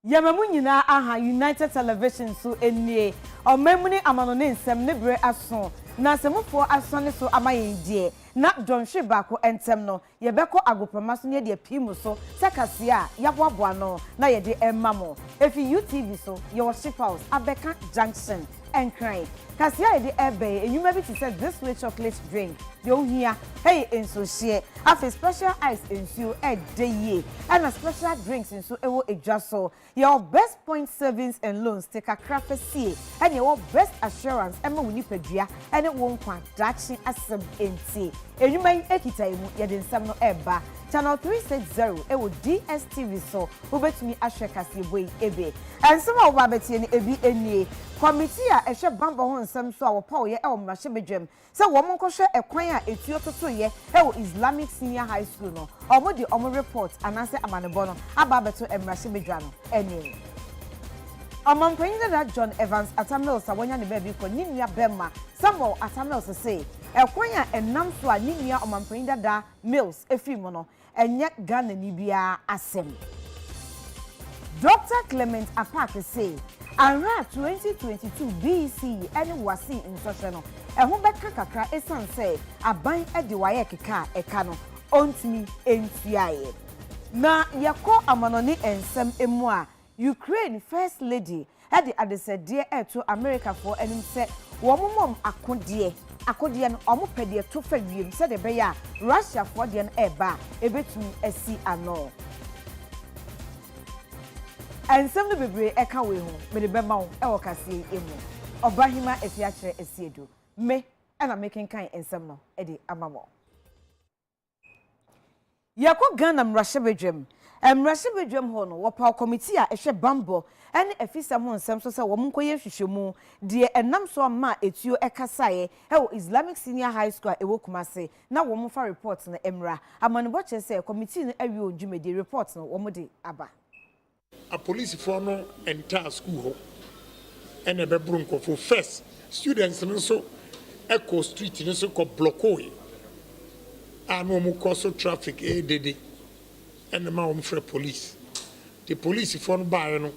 Yamamu nyina aha United Television so enie. Omemuni amanone nsem ne bre aso. Na semufo asone so amayendie. Na donhwe bako entem no yebeko agopama so ne de pimu so sekase a yaboaboa no na ye de emmamo. Efi UTV so ye wo ship house Abeka Junction and crying. Kasia de ebe enyuma bi ti say this way chocolate drink. You here, hey, in so share. After special ice in so a day, and a special drinks in so a just so. Your best point savings and loans take a craft see, and your best assurance, Emma Winnipedia, and it won't quite dachi as some in tea. And you may ekita yadin some no eba. Channel 360, it will DSTV so, who bet me a shekasi way ebe. And some of Babeti and ebi any committee a share bamba on some so our power ye el mashibijim. So woman ko share a choir etio to ye Islamic Senior High School no. Omo the omo report and answer amanobono ababeto e mashibijano any. Omanpanyina that John Evans Atamils awanya ne baby ko ninia bema Samuel Atamils say e choir enam so a ninia omanpanyina da Mills efimo no enye Ghana ni bia asem. Dr. Clement Apake say Ara 2022 BC any wasi in social ho beka kakra esan say aban ede waye keka eka no ontimi entuaye na yako amanoni ensem emu a Ukraine first lady had the adesede to America for enim say wo momom akode no omo pede to fa wiem say de be ya Russia for de no eba ebetumi asi ano ensem no bebre eka we ho me de bema wo e wo kase emu obahima efiakere esiedo me ana making kind ensem no e de amamo yako Ghana mrashebedwem mrashebedwem ho no wo pa committee a ehwe bambo ene afisa mo nsem so se wo mkoye hwehwemu de enam so ma etuo ekasaye e wo Islamic Senior High School e wo Kumase na wo mo fa report na emra amanebo che se committee no awie odwumedi report no wo mo de aba a police for no entire school ho and a bebrunko for first students no so echo street no so ko blockoe anu mo cause traffic dede and the man for police the police for no buy no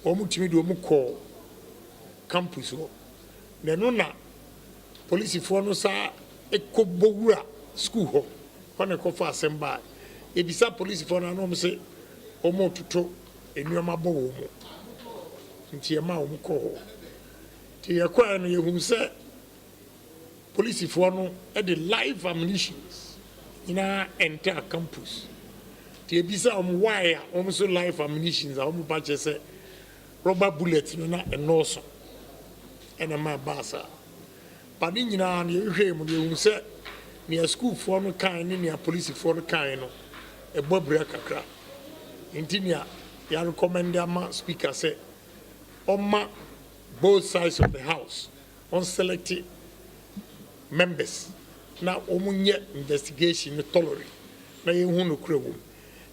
o mu timi do mu call campus ho na no na police for no sa echo bowura school ho when e ko for assemble e bisa police for no no say omo tuto enyoma bo wo mo nti e ma wo ko ho ti ye kwa no ye hu se police for no e de live ammunitions ina enter campus ti e bisa why so live ammunitions a ba che se rubber bullet no na enoso ena ma basa pa ni nyina na ye hwe mu ye hu se ni school for no kan ni police for no kan no e bobra kakra Intinia, ya recommend ama speaker say, Oma both sides of the house, on selected members. Now, omunye investigation tolerate. Na ye hunu krewum.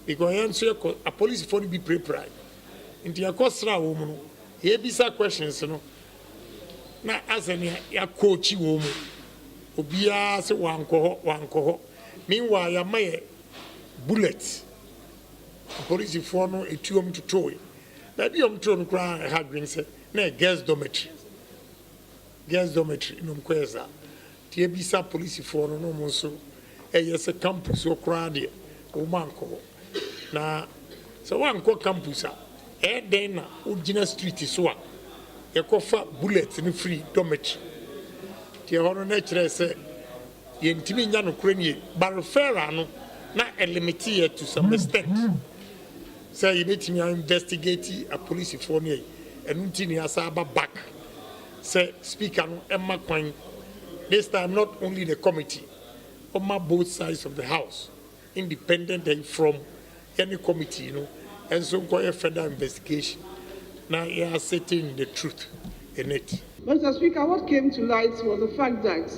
Because I answer a police for be pre-pride. Into your costra woman, ye bisa questions, no. Na as any ya coachy woman. Obia se wanko. Meanwhile, ya may bullets. Police for no etuom to toy. That you to cry had been said, nay, girls' dormitory. Girls' dormitory, no queza. Tiebisa police for no monso, a yes a campus or crowd, o manco. Na so one co campus, then Ujina Street is one. A coffer bullets in free dormitory. Tia honor nature say, Yentimian Ukrainian, but Ferrano, not a limitier to some extent. Say you need me investigate a police for me and Untini Asaba back. Say speaker no Emma Quine. This time not only the committee, but my both sides of the house, independent and from any committee, you know, and so quite a further investigation. Now you are setting the truth in it. Mr. Speaker, what came to light was the fact that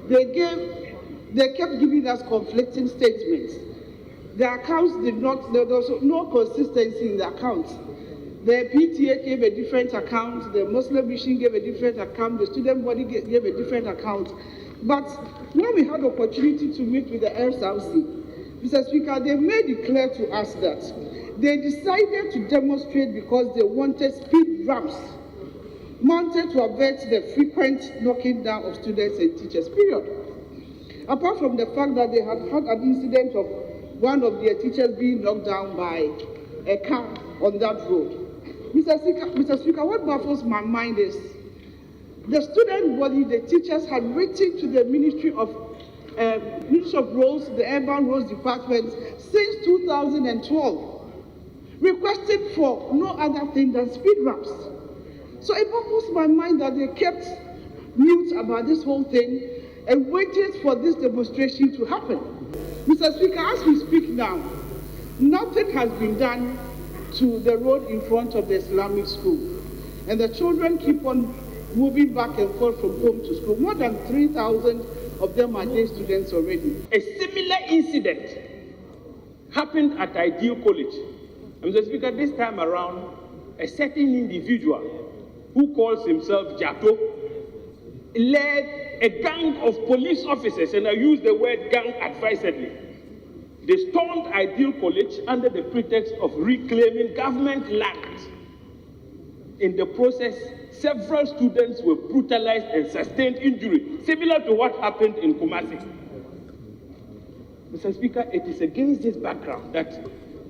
they kept giving us conflicting statements. The accounts did not, there was no consistency in the accounts. The PTA gave a different account, the Muslim Mission gave a different account, the student body gave a different account. But when we had the opportunity to meet with the LSRC, Mr. Speaker, they made it clear to us that they decided to demonstrate because they wanted speed ramps mounted to avert the frequent knocking down of students and teachers, period. Apart from the fact that they had had an incident of one of their teachers being knocked down by a car on that road. Mr. Speaker, what baffles my mind is the student body, the teachers had written to the Ministry of Roads, the Urban Roads Department, since 2012, requesting for no other thing than speed ramps. So it baffles my mind that they kept mute about this whole thing and waited for this demonstration to happen. Mr. Speaker, as we speak now, nothing has been done to the road in front of the Islamic school. And the children keep on moving back and forth from home to school. More than 3,000 of them are day students already. A similar incident happened at Ideal College. Mr. Speaker, this time around, a certain individual who calls himself Jato led a gang of police officers, and I use the word gang advisedly. They stormed Ideal College under the pretext of reclaiming government land. In the process, several students were brutalized and sustained injury, similar to what happened in Kumasi. Mr. Speaker, it is against this background that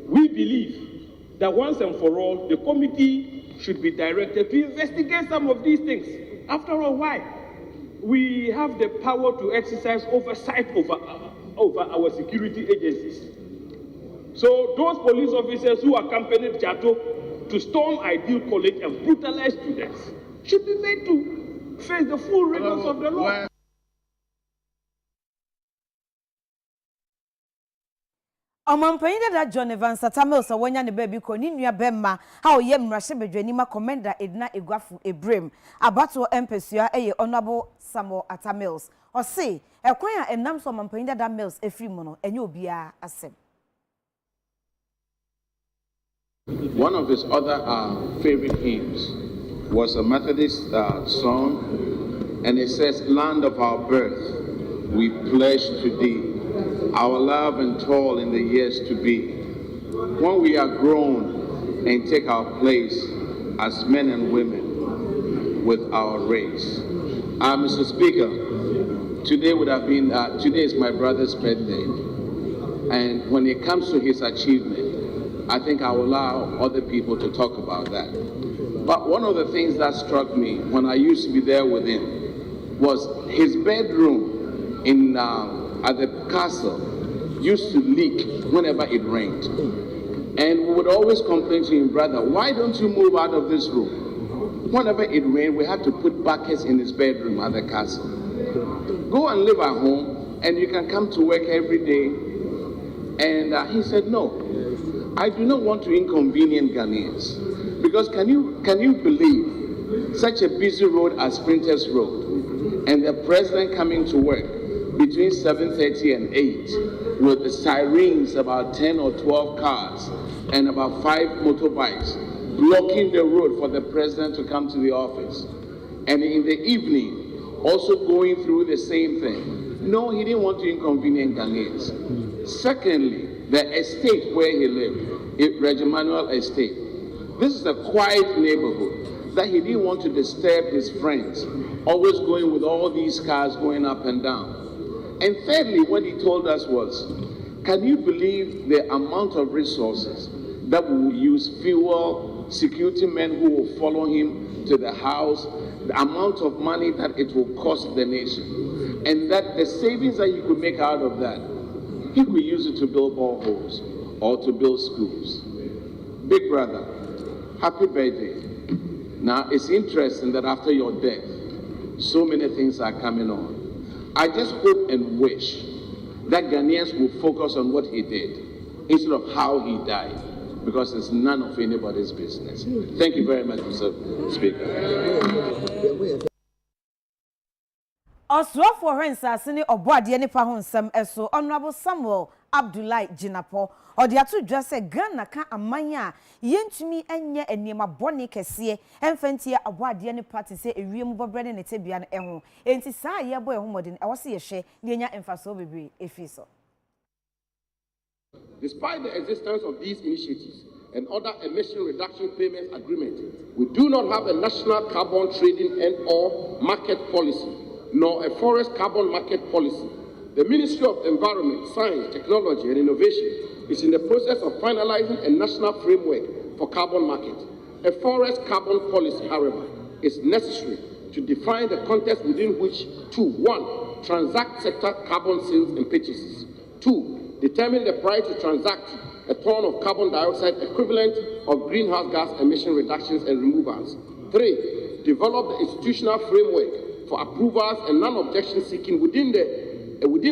we believe that once and for all, the committee should be directed to investigate some of these things. After all, why? We have the power to exercise oversight over our security agencies. So those police officers who accompanied Jato to storm Ideal College and brutalize students should be made to face the full rigors of the law. Omampanyi da John Evans Satamel so wonya ne baby ko ni nua bemma ha oyem mrahye bedwani ma commander Edna Egwafu Ebrem abato empesua eye honorable Samuel Atamils o se ekwan a enam so omampanyi da Mills efri mu no enye obia asem. One of his other favorite hymns was a Methodist song, and it says, "Land of our birth, we pledge to thee our love and toil in the years to be. When we are grown and take our place as men and women with our race." Mr. Speaker, today would have been, today is my brother's birthday, and when it comes to his achievement, I think I will allow other people to talk about that. But one of the things that struck me when I used to be there with him was his bedroom in at the castle used to leak whenever it rained. And we would always complain to him, "Brother, why don't you move out of this room?" Whenever it rained, we had to put buckets in his bedroom at the castle. Go and live at home, and you can come to work every day. And he said, "No, I do not want to inconvenience Ghanaians." Because can you believe such a busy road as Sprinters Road, and the president coming to work between 7:30 and 8 with the sirens, about 10 or 12 cars and about 5 motorbikes blocking the road for the president to come to the office, and in the evening also going through the same thing? No, he didn't want to inconvenience Ghanaians. Secondly, the estate where he lived, Regimanuel Estate, this is a quiet neighborhood that he didn't want to disturb his friends, always going with all these cars going up and down. And thirdly, what he told us was, can you believe the amount of resources that we will use, fuel, security men who will follow him to the house, the amount of money that it will cost the nation, and that the savings that he could make out of that, he could use it to build boreholes or to build schools. Big brother, happy birthday. Now, it's interesting that after your death, so many things are coming on. I just hope and wish that Ghanaians will focus on what he did instead of how he died, because it's none of anybody's business. Thank you very much, Mr. Speaker. Osrofo Hensase ne oboade ne pa ho nsem eso Honorable Samuel Abdullahi Jinapo ode ato dwa se Ghana ka amanya yentumi enye eniema bone kese emfantie aboade ne party se ewiem bobre ne tebia ne ho enti saa ye boy ho modin e wo se ye hwe ne nya emfaso bebre efi so. Despite the existence of these initiatives and other emission reduction payments agreements, we do not have a national carbon trading and/or market policy, nor a forest carbon market policy. The Ministry of Environment, Science, Technology and Innovation is in the process of finalizing a national framework for carbon market. A forest carbon policy, however, is necessary to define the context within which to 1. Transact sector carbon sales and purchases. 2. Determine the price to transact a ton of carbon dioxide equivalent of greenhouse gas emission reductions and removals. 3. Develop the institutional framework for approvals and non-objection seeking within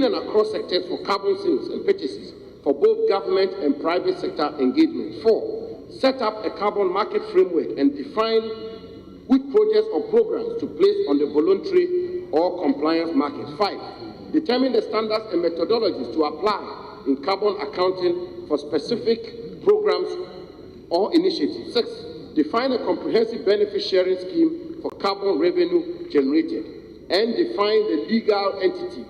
and across sectors for carbon sales and purchases for both government and private sector engagement. 4. Set up a carbon market framework and define which projects or programs to place on the voluntary or compliance market. 5. Determine the standards and methodologies to apply in carbon accounting for specific programs or initiatives. 6. Define a comprehensive benefit sharing scheme for carbon revenue generated and define the legal entity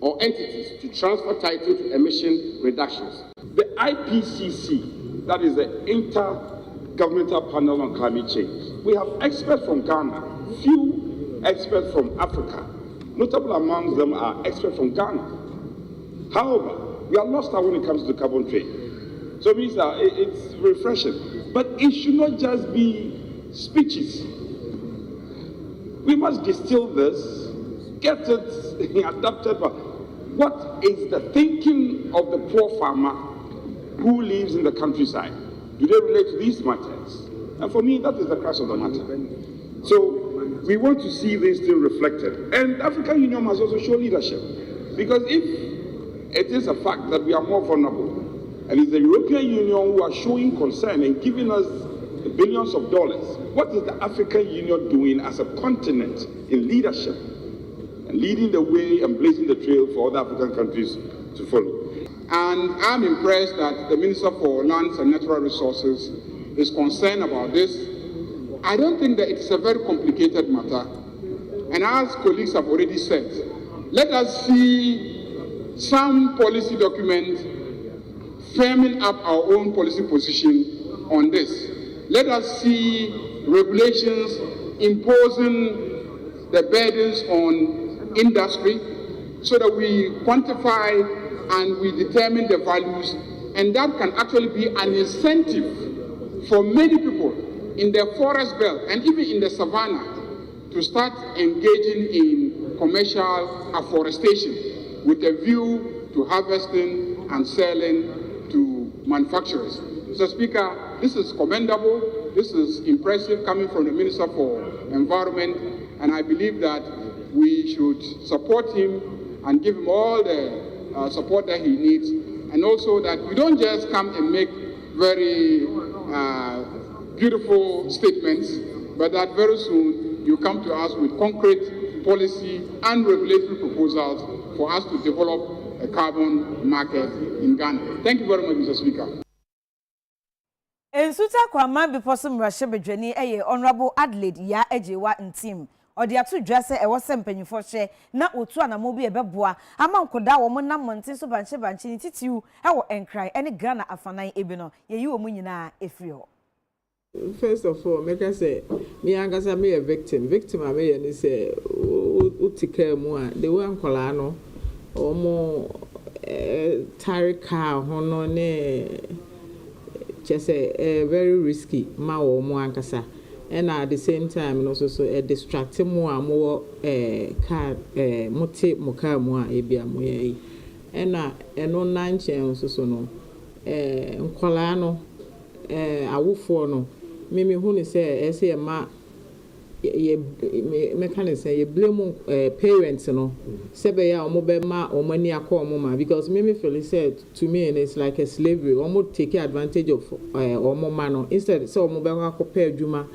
or entities to transfer title to emission reductions. The IPCC, that is the Intergovernmental Panel on Climate Change, we have experts from Ghana, few experts from Africa. Notable among them are experts from Ghana. However, we are lost when it comes to carbon trade. So it means that it's refreshing. But it should not just be speeches. We must distill this, get it adapted. But what is the thinking of the poor farmer who lives in the countryside? Do they relate to these matters? And for me, that is the crux of the matter. So we want to see this thing reflected. And the African Union must also show leadership. Because if it is a fact that we are more vulnerable, and it's the European Union who are showing concern and giving us billions of dollars, what is the African Union doing as a continent in leadership and leading the way and blazing the trail for other African countries to follow? And I'm impressed that the Minister for Lands and Natural Resources is concerned about this. I don't think that it's a very complicated matter. And as colleagues have already said, let us see some policy document firming up our own policy position on this. Let us see regulations imposing the burdens on industry so that we quantify and we determine the values, and that can actually be an incentive for many people in the forest belt and even in the savannah to start engaging in commercial afforestation with a view to harvesting and selling to manufacturers. Mr. Speaker, this is commendable, this is impressive coming from the Minister for Environment, and I believe that we should support him and give him all the support that he needs, and also that we don't just come and make very beautiful statements, but that very soon you come to us with concrete policy and regulatory proposals for us to develop a carbon market in Ghana. Thank you very much, Mr. Speaker. Ensuta kwa mambi posom rashe bedwani eye Honorable Adelaide ya ejewa ntim. Odi atu dwase e wose mpanyifo hye na otu anamo bi ebeboa ama nkoda wo monam montin so banche ni titiu e wo enkrai ene Ghana afanan ebi no ye yi wo nyina efri ho. First of all, make us say, me angasa me a victim. Victim I me and say, utika mua. The one kolano, or more tarika hono ne. Just a very risky ma or more angasa. And at the same time, also so a distracting more car mote moka mua ebia moye. And no 9 chance so no. Kolano awufo no. Mimi who say say ma ye mechanic say ye blame parents no sebe ya omo be ma omo ni akọ omo ma because mimi feel said to me and it's like a slavery omo take advantage of omo ma no instead say omo be akọpa adwuma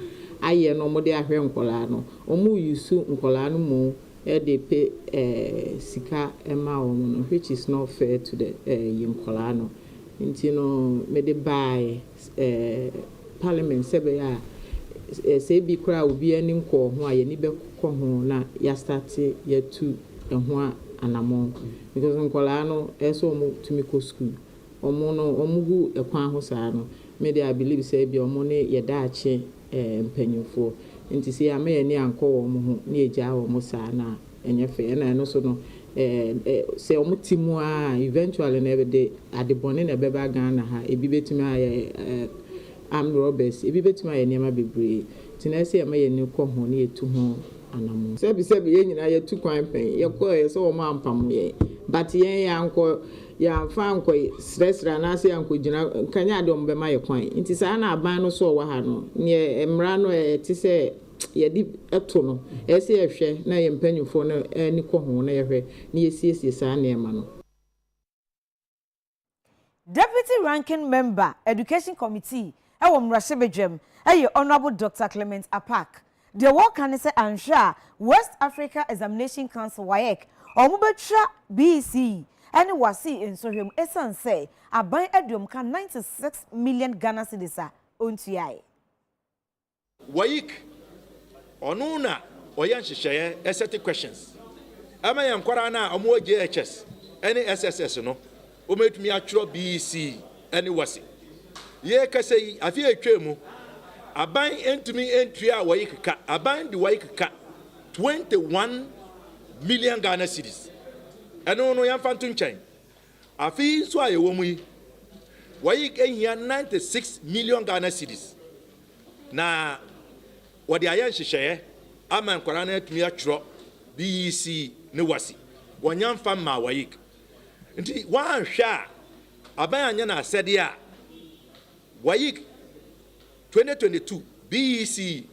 aye no omo de ahwe nkola no omo yusu nkola no mu they pay sika ema omo no which is not fair to the nkola no nti no me de buy Parliament sebe ya say bi kra obi ani nko ho aye ni be kọ ho na ya start ya tu ho anamo because nkola no eso mo tumi ko school omugu ekwan ho saa no me dey I believe say bi omo ne yedaache mpanyimfo nti se ama ye ne anko wo mo ho ne egya wo mo saa na enye fe na no so no se omo timu a eventually na be de adebone na beba Ghana ha ebi betumi aye armed robbers ebi betumi aye niam bebre tina se ama ye ne ko ho ne etu ho anamu sebi ye nyina ye tu kwan pen ye ko ye so omo ampam ye but ye yanko ya fa nko sresra na se yanko gina kanya de ombe ma ye kwan nti sa na aban no so wa ha no ne emra no ti se ye di eto no ese ye hwe na ye mpanyufo no ani ko ho na ye hwe ne ye siesie sa na ema no. Deputy Ranking Member Education Committee ewo mrashebedwem Honorable Dr. Clement Apak the work can say answer West Africa Examination Council WAEC omubetwa BC any wasi in so him esan say aban edum kan 96 million Ghana cedis ontuai WAEC onuna oyan hyehyeye eseti questions ama yan kwara na omo JHS any SSS no ometumi atwro BC any wasi ye kase afi etwemu aban entumi entua WAEC ka aban di WAEC ka 21 million Ghana cedis eno no yan fantum chen afi so ayewo mu yi WAEC ehia 96 million Ghana cedis na wodi ayan hyehyeye aman kwara na atumi atwro BC ne wasi wonyan fam ma WAEC nti wan hwa aban anya na asede a WAEC 2022 BC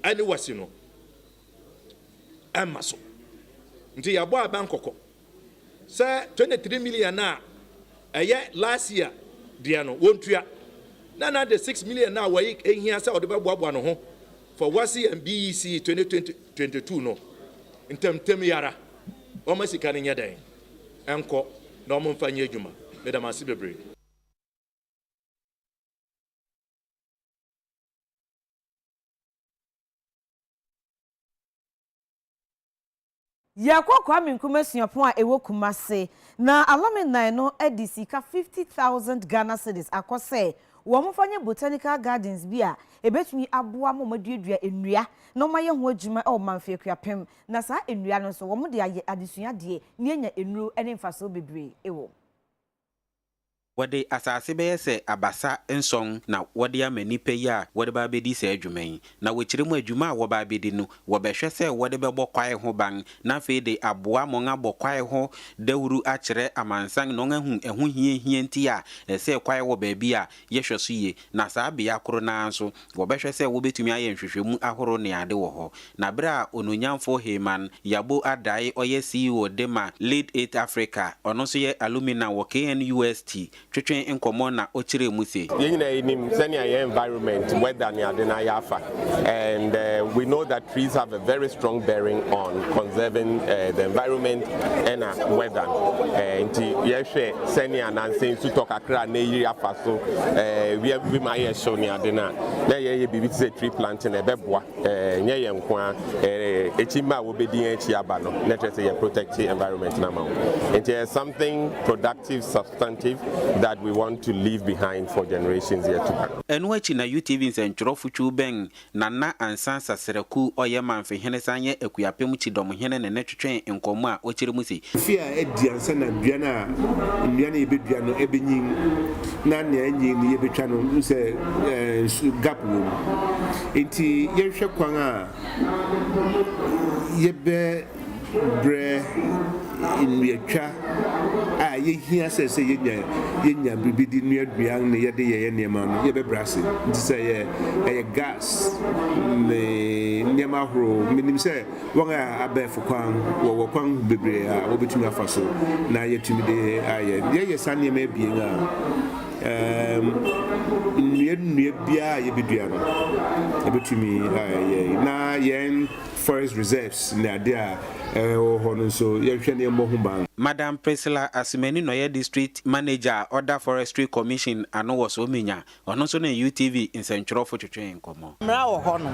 ani wasi no emaso nti yabo aban kokko say 23 million na last year dia no wontua na the 6 million na WAEC ehia say odebeboabo no ho for wasi and BC 2022 nontem yara o masika ne nyadan enko na o mfanye adwuma medamase bebre Yakwa Minkume Siapon a ewo Kumase na alumni no edisika 50,000 Ghana cedis akose wo mfanye botanical gardens bia ebetumi aboa momaduadua enua no maye ho adwuma e manfe akuapem na saa enua no so wo mo de adesua de ne anya enuro ene mfaso bebre ewo Wode asase be se abasa nsong na wode amanipe ya wode ba bedi se adwuman na wechire mu adwuma wo ba bedi no wo behwe se wode be bokwae ho ban na fe de aboa mo nga bokwae ho dawuru akire amansan no nga hu eho hie nti a se kwae wo ba bi a yehwe so ye na saa bia koro na nso wo behwe se wo betumi aye nhwehwemu ahoro ne ade wo ho na bra ononyamfo Heman Yabo Adai oye CEO Dema Lead 8 Africa ono so ye alumina wo KNUST twetwen enkomo na ochire muse yina enim senior environment weather ni adena yafa and we know that trees have a very strong bearing on conserving the environment and weather nti yehwe senior nansen su talk akra na yiri afa so we my show ni adena na ye bibi say tree planting ebeboa nye ye nko echima wo bedi echi aba no na say ye protect the environment na ma nti something productive substantive that we want to leave behind for generations here to come. Enwachi na UTV nsenchrofuchu ben na ansansa sereku oyemanfe hene sanye ekuapem chidom hene ne netwetwen enkomo a ochire musi. Fia edi ansa na duana ebedua no ebenyin na ne anyi ne yebetwa no se gap wo. Enti yehwe kwan a yebe bre inwiatwa a yehia se yenya bibidi nuaduan ne yede ye niema no yebebrase nti se ye gas ne niema horo minim se won a abefo kwan wo kwan bebre a wobetumi afaso na yetumi de aye ye sane ma bien a nua bia yebedua no ebetumi aye na yen forest reserves na ade a ho no so yɛhwɛ ne mbɔ ho ban. Madam Priscilla Asimeni Noye District Manager Order Forestry Commission ano was omenya ono so na UTV nsentwerofo twetwe nkomo mra wo ho no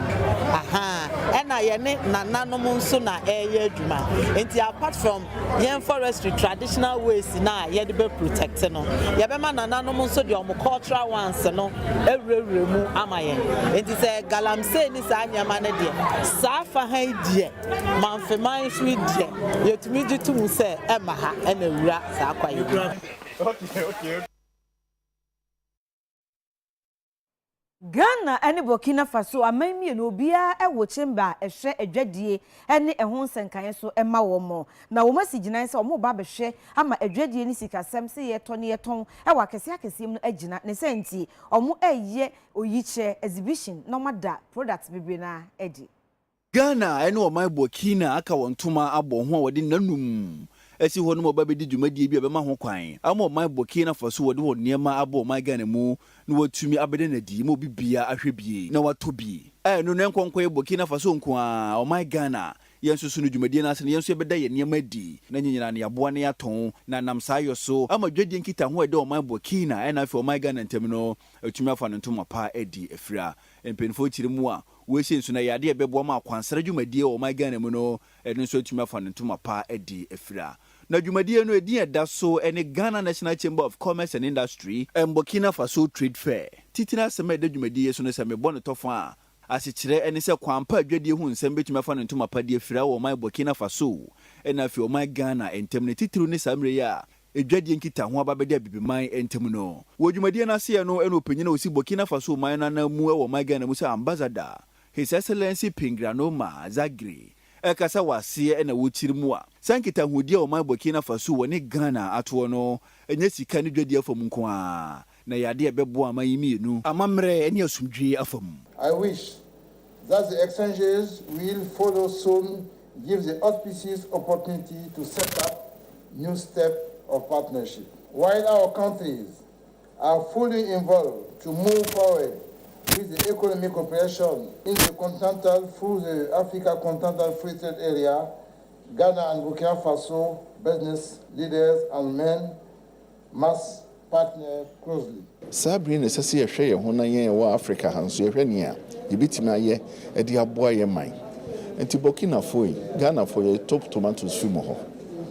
ena ye ne nananom nso na eye adwuma enti apart from yen forestry traditional ways na ye de be protect no ye be ma nananom nso de omo cultural ones no ewurewure mu amaye enti se galamsey ni sa anyama ne de sa fa han die manfe man hwi die yetumi jitu se maha and a rat okay. Ghana and Burkina Faso amemi no bia e wo chimba ehwe adwadie ene ehon senkan so ema wo mo na wo masiginan se omo ba behwe ama adwadie ni sikasem se ye to ne ye ton e wa kese akesem no agina ne senti omo eye oyiche exhibition no mada products bibi na edi Ghana ene o mai Burkina aka wontuma abo ho a wode nanum esi ho no mo ba bedi dwumadie bi obema ho kwan ama mai Burkina Faso wode ho niema abo mai Ghana mu no watumi abede na di mo bibia ahwebie na watobi no nenkonko Burkina Faso nko a o mai Ghana yensusu no dwumadie na ase ne yensu ebeda ye niema di na nyinyina ne aboa ne yaton na nam sayo so ama dwadie nkita ho ede o mai Burkina na afi o mai Ghana ntem no atumi afa no ntoma pa edi afira empenfo chirimu a we say so na yade ebebo ma kwansara dwumadie o mai Ghana mu no eno so atumi afa no ntoma pa edi afira na dwumadie no edi eda so ene Ghana National Chamber of Commerce and Industry Burkina Faso Trade Fair titina sema eda dwumadie so no se mebo no tofo a asikyire ene se kwampa adwadie hu nsem betumi afa no ntoma pa de afira o mai Burkina Faso ena afi o mai Ghana entem ne titiru ne samre ya edwadie nkita ho ababede abibiman entem no wo dwumadie na se no eno opanyina osi Burkina Faso man na mu e wo mai Ghana mu se ambassador His Excellency Pingranoma Zagri ekasa wase na wochiri mu a sankita hudi o mai Burkina Faso woni Ghana ato no enye sika ne dwadi afam nko a na yade ebebo amayimi enu amamre ene asumdwe afam. I wish that the exchanges will follow soon, give the auspicious opportunity to set up new step of partnership. While our countries are fully involved to move forward with the economic cooperation in the continental through the Africa Continental Free Trade Area, Ghana and Burkina Faso business leaders and men must partner closely. Sabri necessary share hona yen wa Africa hanso ye hwani a yebetimi aye e de aboa ye man. Enti Burkina Faso, Ghana for your top tomatoes film ho.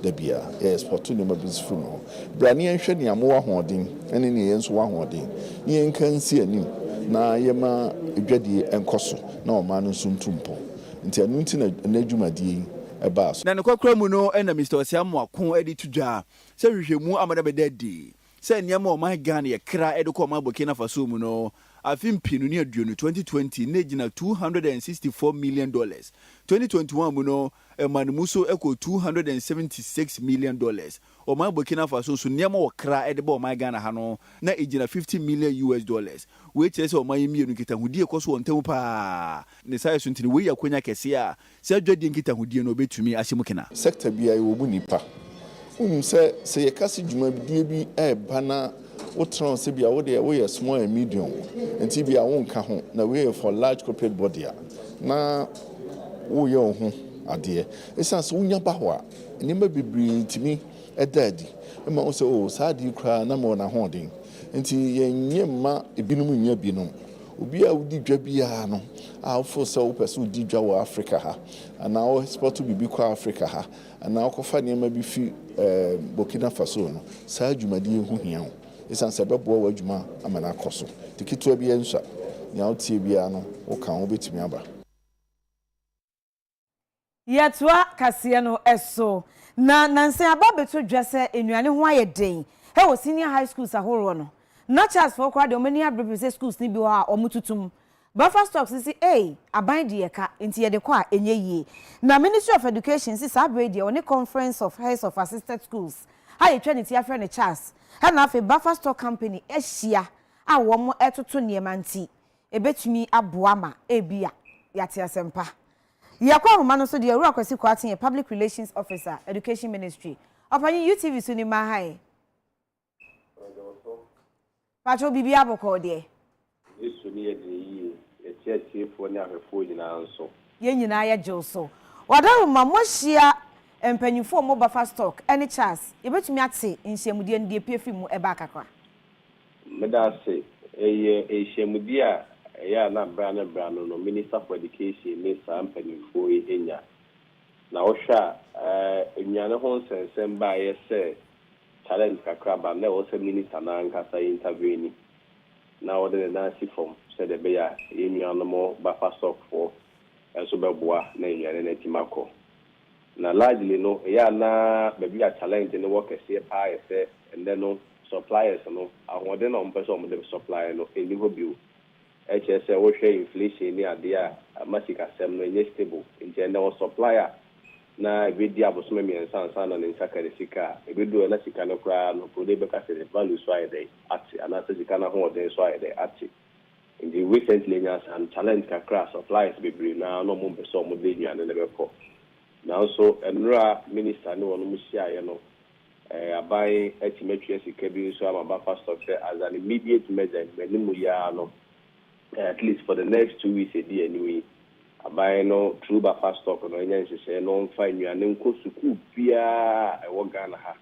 Da bia ye export to nema bis film ho. Brani en hwe ne amoa hoden ene ne yenso wa hoden. Ye nkansi anim na yema edwadi enkoso na o ma no suntumpo nti anu nti na adwumadie eba so na ne kwakra mu no na Mr. Osiamo akon edi tudwa se hwehwemu amada bedadi se niam o man Ghana ye kra edi ko ma Burkina Faso mu no afimpinu ni aduonu 2020 na gina $264 million 2021 mu no manumuso eko $276 million o man Burkina Faso so niam o kra edi bo man Ghana ha no na egina $50 million we chese o man yemi enu kitahudie koso ontem pa ne sai so ntini we yakonya kese a se adwadie nkitahudie no betumi ahyemukena sector bia ye obu nipa se ye kasi dwumadie bi bana wotron se bia wo de we small and medium enti bia won ka ho na we for large corporate body na wo ye ho ade esanse wonya ba ho a nima bibiri ntimi edadi ema wo se o saadi kra na mo na ho den enti yenye ma ebinum nya binum obi a wudi dwa bia no a fo se wo pese wudi dwa wo Africa ha ana wo sport bibi kwa Africa ha ana wo kofa nima bi fi Burkina Faso no saa dwumadi hu hia ho esanse bebo wa dwuma amana akoso tikito bi ensa nya otie bia no wo kan wo betimi aba yetwa kase no eso na nanse aba beto dwase enuane ho ayeden he wo senior high schools ahoro no not just for kwade o many abbreviated schools ni bi ho a omututum buffer stocks si aban de yeka enti ye de kwa enye yie na Ministry of Education si sabre de oni Conference of Heads of Assisted Schools ha ye twa ti afre ne Charles ha na afi buffer stock company ehia a wo mo etoto niemanti ebetumi aboama ebia yate asempa yakwa homa no so de ru akwasi kwatin Public Relations Officer Education Ministry opani UTV so ni ma hai pacho bibia boko de yesu ni ye de yi e tie for ni afefo nyina nso ye nyina ye gyew so wadaru ma mo hia empanyifo mo bafa stock any chance ye betumi ate nhyiamudie ndie piefi mu eba kakra medase ehyiamudie a ya na bra no Minister for Education ne sampanyifo enya na ohwa enyane ho nsensem ba ye se challenge kakra ba na wo se minister na nkasa intervene na order na si form said the bear in your buffer stock for and superboa na enyane timako na largely no ya na baby a challenge in the work say pie say and then no suppliers no awode na person of the supplier no eni ho biu HSA wo share inflation ni ade a masika sem no nye stable in no supplier na ebedi abosome miensa na nsaka sika ebedu na sika no kra no pro dey better say the value so ide ati ana sika na ho dey so ide ati in the recently nyas and challenge kakra suppliers be na no mo be so mo dey nyan na beko now so enra minister no no musia ye no abai etimetwe sika bi so amaba fast stock say as an immediate measure menimu ya no at least for the next 2 weeks a day anyway abai no true buffer stock no nya nhyehyɛ no mfa nnuane nko suku bia ɛwɔ Ghana ha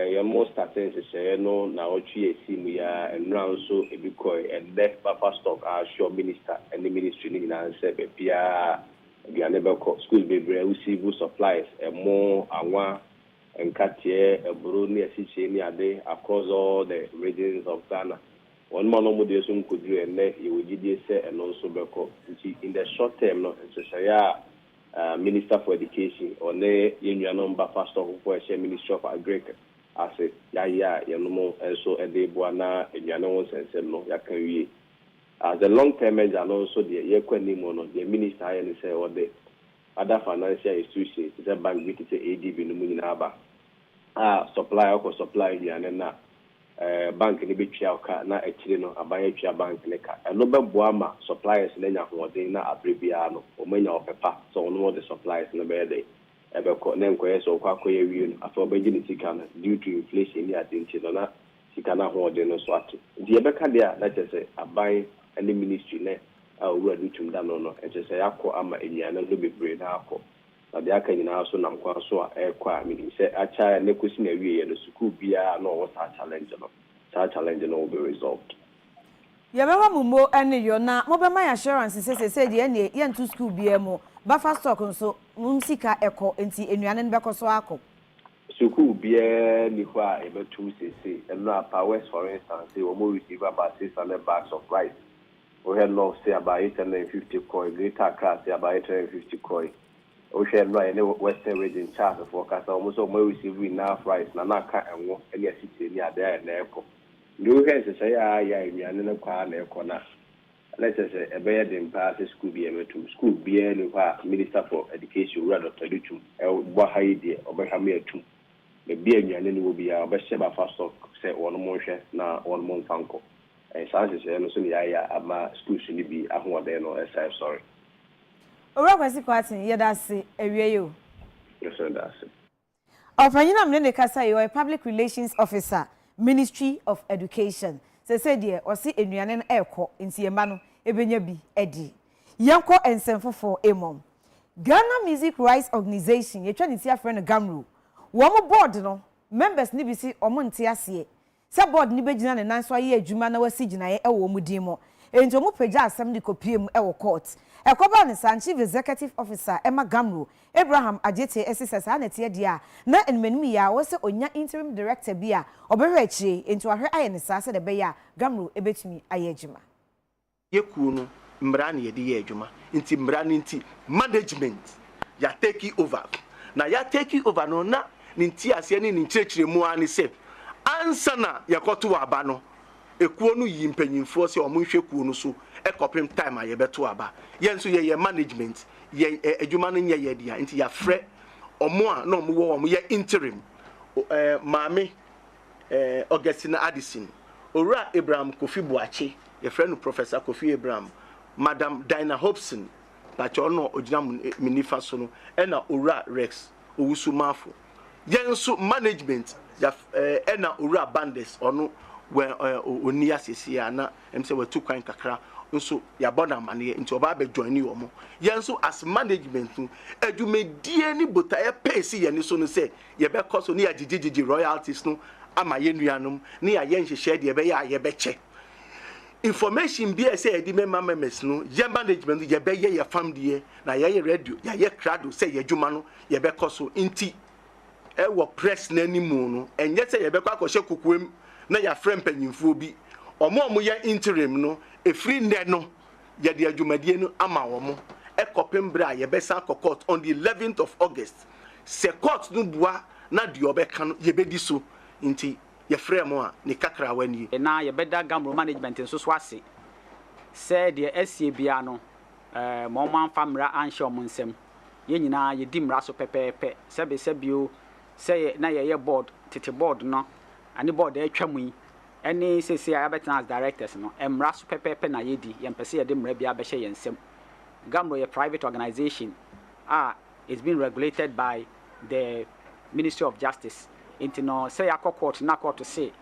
your most starting nhyehyɛ no na ɔtwe esimu ya enra nso ebikoi and that buffer stock are sure minister and the ministry ni na nse be bia aduane bɛkɔ schools bebree receive supplies more anwa nkatie eburu ni asiche ni ade across all the regions of Ghana. One man no dey so nkudru ene e wogidie se eno nso beko in the short term no so minister for education one yenua no buffer stock for a ministry of agriculture as ya yenumo enso ede boa na enua no sensem no yakan as the long term measure no so the yekwani mo no the minister ayen say ode other financial institutions the bank with the ADB no mu nyina aba supply or supply enua na bank ni betwa ka na akire no abaye twa bank ne ka eno beboa ma suppliers na nya hoden na abrebia no o manya opepa so no the suppliers na be dey ebeko na nkoye so kwa koye wi no afọ beji ni sika na due to inflation ni atenti no na sika na hoden no so ato di ebeka dia na chese abai and ministry ne owura dutum da no no chese yakọ ama enyane no bebre na akọ na de aka nyina so nam kwa so ekwa mi say acha ne kosi na wiye no school bia no what challenge no will be resolved. Yabewa mumo ene yo na mo be my assurance say de ene ye ntu school bia mu buffer stock nso msika eko enti enuane ne bekoso akọ school bia ni kwa ebetu sese eno apa west for instance we mo receive about 600 bags of rice we had no say about 850 koi greater class say about 850 koi o share no any western region chart for kasa almost so we receive enough rice na ka enwo any asiti ni ada na eko do he say ya enuane ne kwa na eko na let's say ebe dey pass school bia metu school bia ni kwa minister for education ura Dr. Lutum e bo haide obeka me atu be bia enuane ni wo bia obehye ba fast stock say won mo hwe na won mo fanko chances no so ni ya ama schools ni bi ahode no sorry ora kwasi kwatin yedase ewie yo yes that's it ofanyina mne kasa yo public relations officer Ministry of Education say de o si enuane no ekọ ntiema no ebenya bi edi yenko ensemfofo emom Ghana Music Rights Organization yetwa ne tia friend Gamro wo mo board no members ni bi si omo nte ase se board ni begina ne nan so aye adwuma na wasi ginaye ewo mu din mo ento mo pagya asem de kopiem ewo court ekoba ne san chief executive officer Emma Gamro Abraham Ajete SSS anete dia na enmanim ya wo se onya interim director bia obehwe achi ento ahwe aye ne sa se de be ya Gamro ebetumi aye adwuma yeku no mbra ne yede ye adwuma nti mbra ne nti management ya take over na ya take over no na ne nti ase ne nkyerɛkyerɛ mu ani se ansa na yakoto aba no ekuo no yi mpanyimfo se omo hwe kuo no so ekopem time a yebeto aba ye nso ye management ye adwuma no nye ye dia nti ya frɛ omo a na omo wo omo ye interim maame Augustine Addison Ora Abraham Kofi Boache ye frɛ no Professor Kofi Abraham Madam Dinah Hobson na chono ogina minifa so no na Ora Rex Owusumafo ye nso management ya na Ora Bandes ono when oni asisi ana em say we two kwan kakra nso yɛabɔ no amanneɛ nti ɔba abɛjoin ne wɔ mo yɛn nso as management no adwumadie ne botaeɛ pɛɛ si yɛne so no sɛ yɛbɛkɔ so ne yɛgyegyegyegye royalties no ama yɛn nuanom ne yɛayɛ nhyehyɛ deɛ ɛbɛyɛ a yɛbɛkyɛ information bi a ɛsɛ yɛde mɛma members no yɛ management no yɛbɛyɛ yɛ fam deɛ na yɛyɛ radio yɛayɛ crowd sɛ yɛadwuma no yɛbɛkɔ so nti ɛwɔ press n'animu no ɛnyɛ sɛ yɛbɛkɔ akɔhyɛ kokoam na yɛafrɛ mpanyimfoɔ bi ɔmo yɛ interim no efiri nnɛ no yɛde adwumadie no ama wɔn ɛkɔpem bere a yɛbɛsan akɔ court on the 11th of August sɛ court no bua na deɛ ɔbɛka no yɛbɛdi so nti yɛfrɛ mo a ne kakra wani na yɛbɛda Gamro management nso so ase sɛ deɛ asie bia no ma ɔmo amfa mmara anhyɛ ɔmo nsɛm yɛn nyinaa yɛdi mmara so pɛpɛɛpɛ sɛbio sɛ na yɛyɛ board tete board no ani board atwa mu yi ɛne sɛsɛ a yɛbɛtena as directors no mmara so pɛpɛɛpɛ na yɛdi yɛmpɛ sɛ yɛde mmara bi abɛhyɛ yɛn nsɛm Gamro yɛ private organization it's been regulated by the Ministry of Justice into no say yɛakɔ court na court to say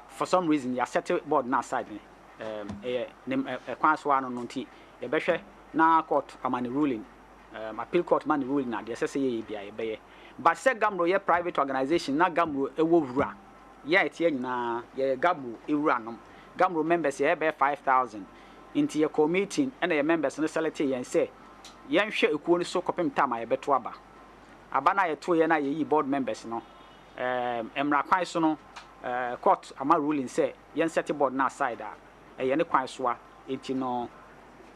for some reason yɛ settle board na side kwan so ano no nti yɛbɛhwɛ na court amane ruling appeal court man ruling na deɛ sɛ sɛ yɛyɛ bia yɛbɛyɛ but sɛ Gamro yɛ private organization na Gamro ɛwɔ wura yɛ ɛteɛ nyinaa yɛ Gamro ewura nom Gamro members yɛ ɛbɛyɛ 5,000 into yɛ committee ɛna yɛ members no select yɛn sɛ yɛnhwɛ ekuo no so kɔpem time a yɛbɛto aba na yɛto yɛ na yɛyi board members no mmara kwan so no court ama ruling sɛ yɛn set board na aside a ɛyɛ ne kwan so a enti no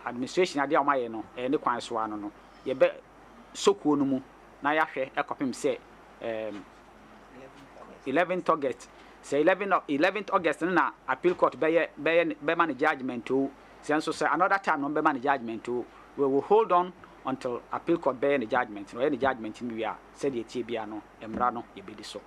administration ade a ɔma yɛ no ɛyɛ ne kwan so a no yɛbɛ sokuo no mu na yɛahwɛ ɛkɔpem sɛ 11th August sɛ 11th August no na appeal court bɛma ne judgment o sɛ nso sɛ another time no bɛma ne judgment o we will hold on until appeal court bear the judgment no any judgment we are said the bia no emra no yebedi so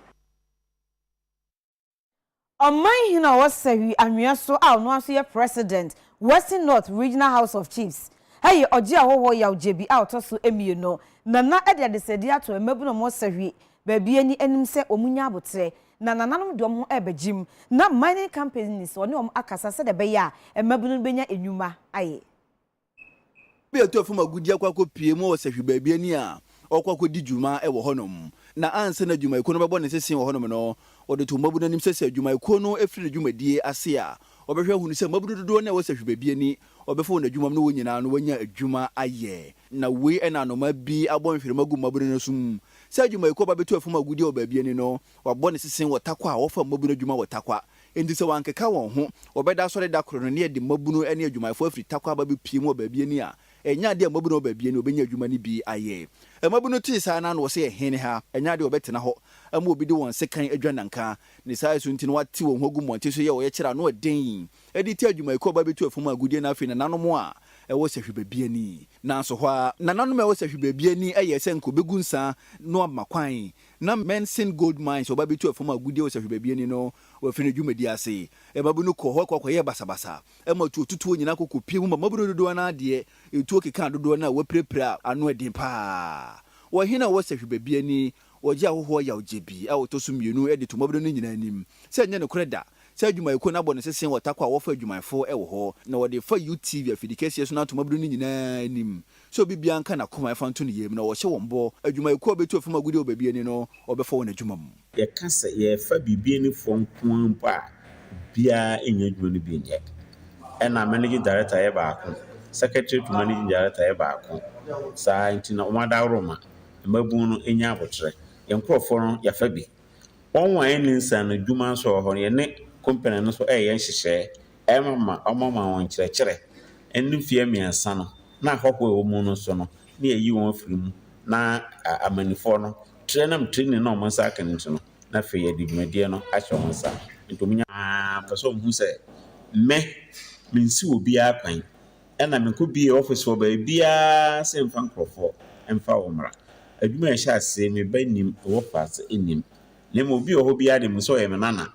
Oman hina wasawi anwea so a no aso ye president Western North Regional House of Chiefs hey oji ahoho ya ojebi a otoso emie no nana ede de sedi ato emabu no mo sahwi ba bia ni anim se omunya abotre na nananom de omo ebegim na mining companies oni om akasa se de be ya emabu no benya enwuma aye Be to fuma gudi akwakọ pie mu osahwe baabi ani a okwakọ di dwuma e wo honom na anse na dwuma iko no bebo ne sesen wo honom no ode to mabu nanim sese dwuma iko no efiri dwumadie ase a obehwe hunu se mabu dodo na wo sahwe baabi ani obefo na dwuma no wonyina no wanya adwuma aye na we ena no ma bi abonhwere magu mabu no sum se dwuma iko ba beto fuma gudi o baabi ani no wabɔ ne sesen wo takwa a wo fa mabu no dwuma wo takwa endi se wankeka won ho obeda sore da kro no ne de mabu no ene adwuma fo afiri takwa ba be pie mu baabi ani a enya de mabu no baabi ani obenya adwuma ni bi aye mabu no ti sa na no se ehene ha enya de obetena ho ama obi de won sekan adwananka ne sai so nti no wate won hogu monte so ye wo ye kira no den edi ti adwuma iko ba betu afuma agudie na afi na nanom a ewo sahwe baabi ani na so ho a nanom ewo sahwe baabi ani eye se nko begunsa no amakwan na Mensen Gold Mines oba betu afuma agudie wo sahwe baabi ani no wo fi ne dwumadi ase mabu no ko ho kwakwaye basabasa ma tutuo nyina kokopie mu mabu no dodo na de etuo keka dodo na waprepra ano edin pa wo hina wo sahwe baabi ani oji ahoho ya ojebi a otoso mienu e de to mabu no nyina anim se nya ne koreda se adwuma iko na bo ne sesen wotakwa wo fa adwumayfo e wo ho na wo de fa UTV afidikese so na to mabu no nyina anim so bibia nka na koma fa nto ne yem na wo hye wombo adwuma iko betu afuma agudi obabi ani no obefa wo na adwuma mu ye kasa ye fa bibia ni fo nkoan pa bia enya adwuma no bi nye ena managing director ye baako secretary to managing director ye baako sa ntina o mada roma mabu no enya abotre ye nkrofo no ya fa bi won ni nsan na adwuma so ho ye ne company no so ye nhyehyɛ mama won kyerɛkyerɛ enu fie miensa no na hɔhɔ e wo mu no so no na yi won afiri mu na amanifo no training na ɔmo nsa kan nti no na fe ye dwumadie no ahyɛ ɔmo nsa ntomunya paso hu sɛ mensi obi akwan ɛna menko bi office wo ba bia se mfa nkrɔfo mfa wo mra adwuma ɛhyɛ ase me ba nim wo pass enim na mo bi ho bia de mo so yɛ menana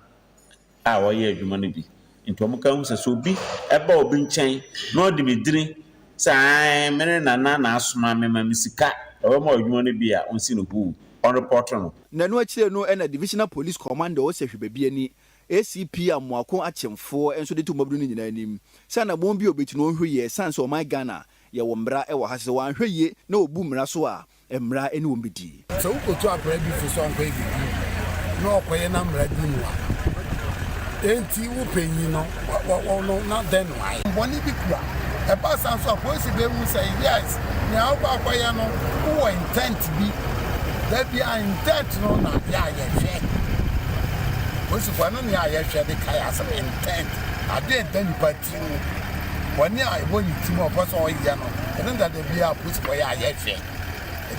a wo yɛ adwuma no bi nto mo ka hu sɛ so bi ɛba obi nkyɛn na ɔde me diri sɛ mene nana na asoma me ma misika ɛwɔ ma adwuma no bi a onsi no hu on report no na no akire no na divisional police commander wo sehwe baabi ani ACP amoako achemfo enso de to mabru ni nyina anim sana bombi obetino hweye sanse o my Ghana ye wo mbra e wo hase wan hweye na obu mra so a emra ene wo mbidi so ukotu akra bi fu so anko egi no okoye na mra di mu enti wo penyi no no na den why boni bi kura e pass am so police be mu say yes na wo akoye no wo intent bi that be intent no na ya ye hwe police kwa no ya ye hwe de kai as intent ade den patri wani a wo ni timo opo so ye no and that be a police kwa ya ye hwe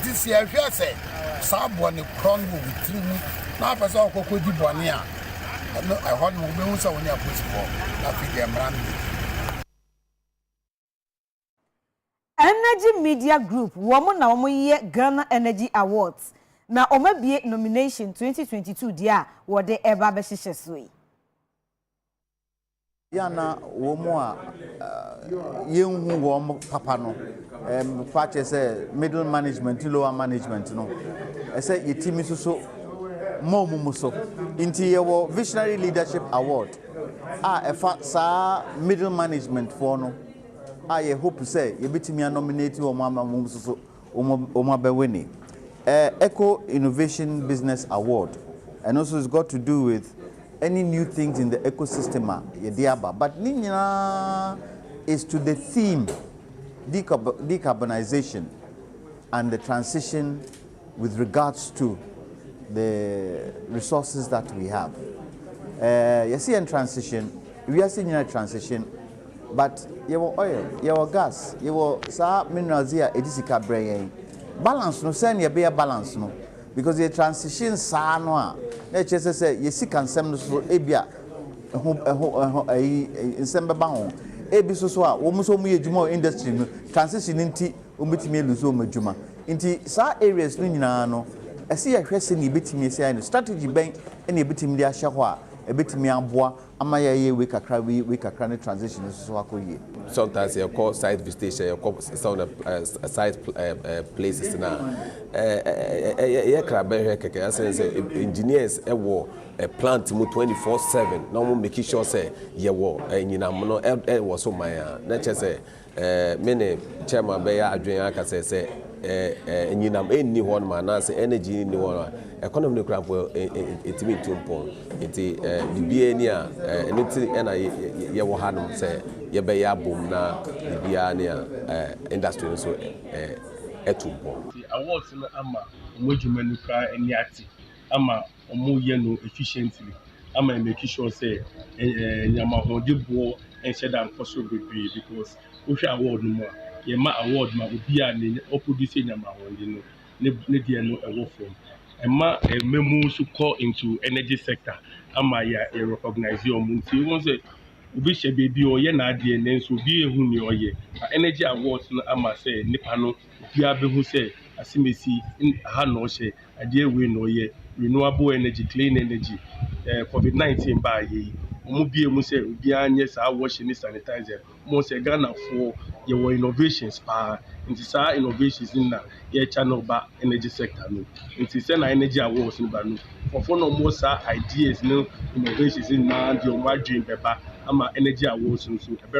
this year hwe say sabo ne kron wo vitri mu na pesa okokodi boni a no I heard no be unsa woni a police for na fi dem ran Energy Media Group womo na womo ye Ghana Energy Awards na omabie nomination 2022 dia wode eba be hihye soe yana womo a yenhu wo papa no fache say middle management lower management no say yetimi so mo so inti yewo Visionary Leadership Award efa sa middle management for no I hope say you bet me nominate or mama so winning. Eco Innovation Business Award, and also it's got to do with any new things in the ecosystem. But Nina is to the theme decarbonization and the transition with regards to the resources that we have. You see, in transition, we are seeing a transition. But your oil, your gas, your minerals here, it is a brain. Balance no send your beer balance no. Because the transition sanwa. Let's just say you see can send so ebia in semba ebi so so a almost more industry no transition into umbitimi luzo majuma. Into sa areas no nyina no. I see a question ni bitimi say no strategy bank any bitimi dia hwa a bitimi aboa amaya we kakra ne transition so akoye. Sometimes you call site visitation, you call some site places now. Engineers a plant 24/7. No making sure say you was so my nature say many chairman be adwin aka say nyinam enni hon ma na say energy ni hon economy crap etimi tumpon enti bibia ni a eniti na ye wo hanom say ye be ya bom na bibia ni a industry so etumpon awards na ama omojuma ni kra eni ati ama omo ye no efficiently ama make sure say nyama hode bo ensheda nkoso bebre because ohwe award no ye ma award ma obi a ne produce nyama hode no ne dia no ewo from ema memu so call into energy sector ama ya recognize your munti won say obi she baby o ye na ade ne so obi ehu ni oye energy awards no ama say nipa no obi abehu say asimesi ha no she ade we no ye renewable energy clean energy COVID-19 ba ye omo bie mu say obi anye sa wash ni sanitizer mo say Ghana for your innovations pa nti sa innovations na ye channel ba energy sector no nti say na energy awards no ba no for no more sa ideas no innovations na the omo dream beba ama energy awards no so e be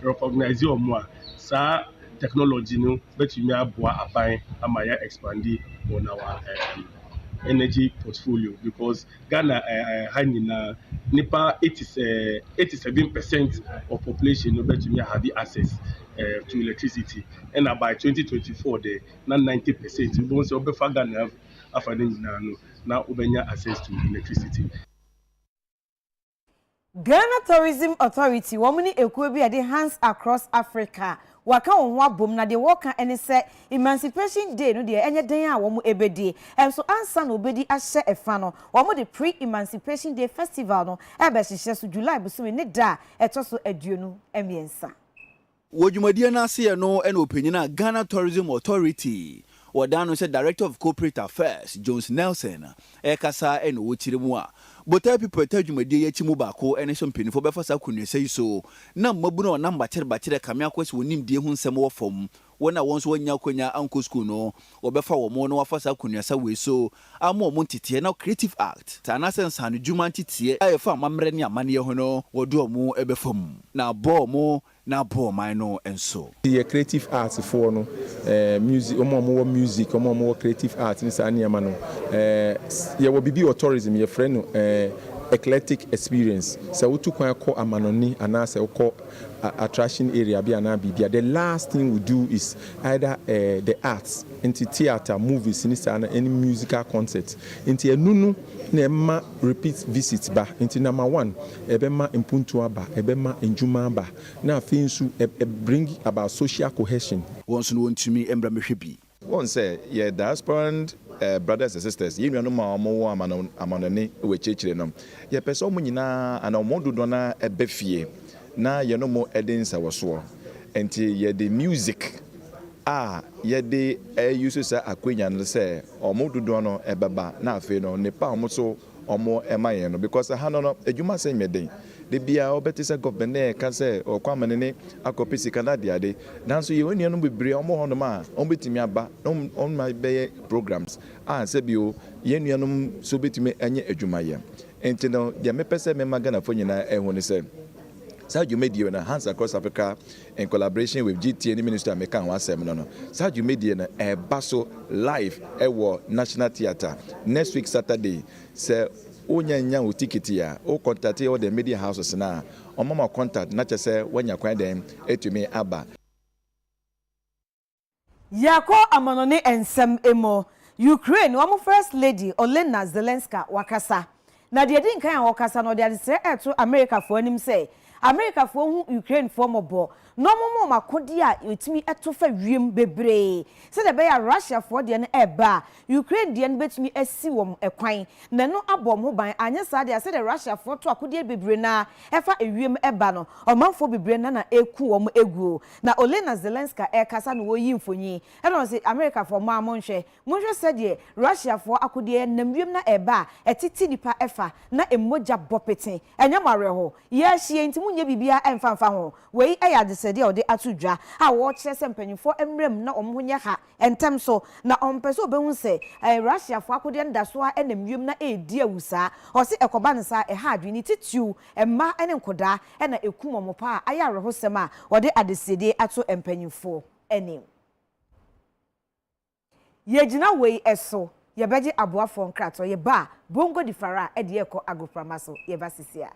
recognize omo sa technology no betumi aboa aban ama ya expand on our energy portfolio because Ghana hanyina nipa 87% of population no betumi have access to electricity and by 2024 there na 90% don't say obefa Ghana afadin no na obenya access to electricity. Ghana Tourism Authority womni ekuo bi ade hands across Africa waka won abom na de woka ene se Emancipation Day no de enye den a womo ebedi enso ansa na obedi ahye efa no womo de pre-Emancipation Day festival no ebe hihye so July busumi ne da etoso aduonu emiensa wodwumadie na ase no ena opanyina Ghana Tourism Authority wadano se Director of Corporate Affairs Jones Nelson ekasa ena wochiremu a bota people tadwumadie ya chimu baako ene so mpenifo befa sa kunwese so na mabuna na mbachere kamia kwese wonimdie hu nsem wo fom wona won so nya konya anko school no obefa wo mo no wafa sa konua sa we so amo mo ntete na creative art ta na sense anu dwuma ntete ayefa mamre ne amane ho no wodo mo ebefam na bo mo na bo man no enso the creative arts for no music omo music omo creative art ni sa niam no ye wo bibi tourism ye friend no eclectic experience so wutu kwan ko amanoni ana se ko attraction area bi ana bibia the last thing we do is either the arts into theater movies ni sa any musical concert into enunu na ma repeat visits ba into number 1 ebema impuntu aba ebema enjuma aba na afinsu bring about social cohesion once no ntumi embra mehwebi one say yeah diaspora brothers and sisters you know ma omo amanone we chechire no ye pese omo nyina ana omo dodo na ebefie na ye no mo edinsa woso enti ye the music ye the use say akwenya no say omo dodo no ebeba na afi no ne pa omo so omo emaye no because ha no adwuma say meden de bia obetise government na ka say okwamane ne akopisi Canada ade nanso ye woni no bebre omo hono ma omo betimi aba on my be programs say bio ye nuanom so betimi anye adwuma ye enti no de me pese me magana fo nyina ehun ne say Saudi Media na Hands Across Africa in collaboration with GT and Minister American Wasem no. Saudi Media na baso live ewo National Theatre next week Saturday. Say onya wo ticket ya o contact all the media houses na o mama contact na say wanya kwan dem etumi aba. Yako amanone ensem emo Ukraine wo first lady Olena Zelenska wakasa. Na de din kan wakasa no de say eto America fo anim say America for Ukraine for mobo no mo makodi a etimi etofa wiem bebre se de be ya Russia for de na eba Ukraine de na betimi asi wom ekwan na no abom ho ban anya sa de se de Russia for to akodi bebre na efa ewiem eba no omanfo bebre na eku wom eguo na Olena Zelenska kasa no woyi mfonyi e no se America for mo amonhwe monhwe se de Russia for akodi na wiem na eba etiti nipa efa na emoja bopete enya mareho ye hie nti munye bibia emfanfa ho wei eya de sede ode atudwa a wo kire se mpanyifo emrem na omhonye ha entem so na ompese obehun se Russia fo akode nda so a enamwem na edi awusa o se ekoba nsa ha adwini titiu emma ene nkoda na ekum pa aya rehosem a ode adesede ato empanyifo enim yegina wei eso ye beji aboafo nkrato ye ba bongo difara ede eko agopramaso ye basisia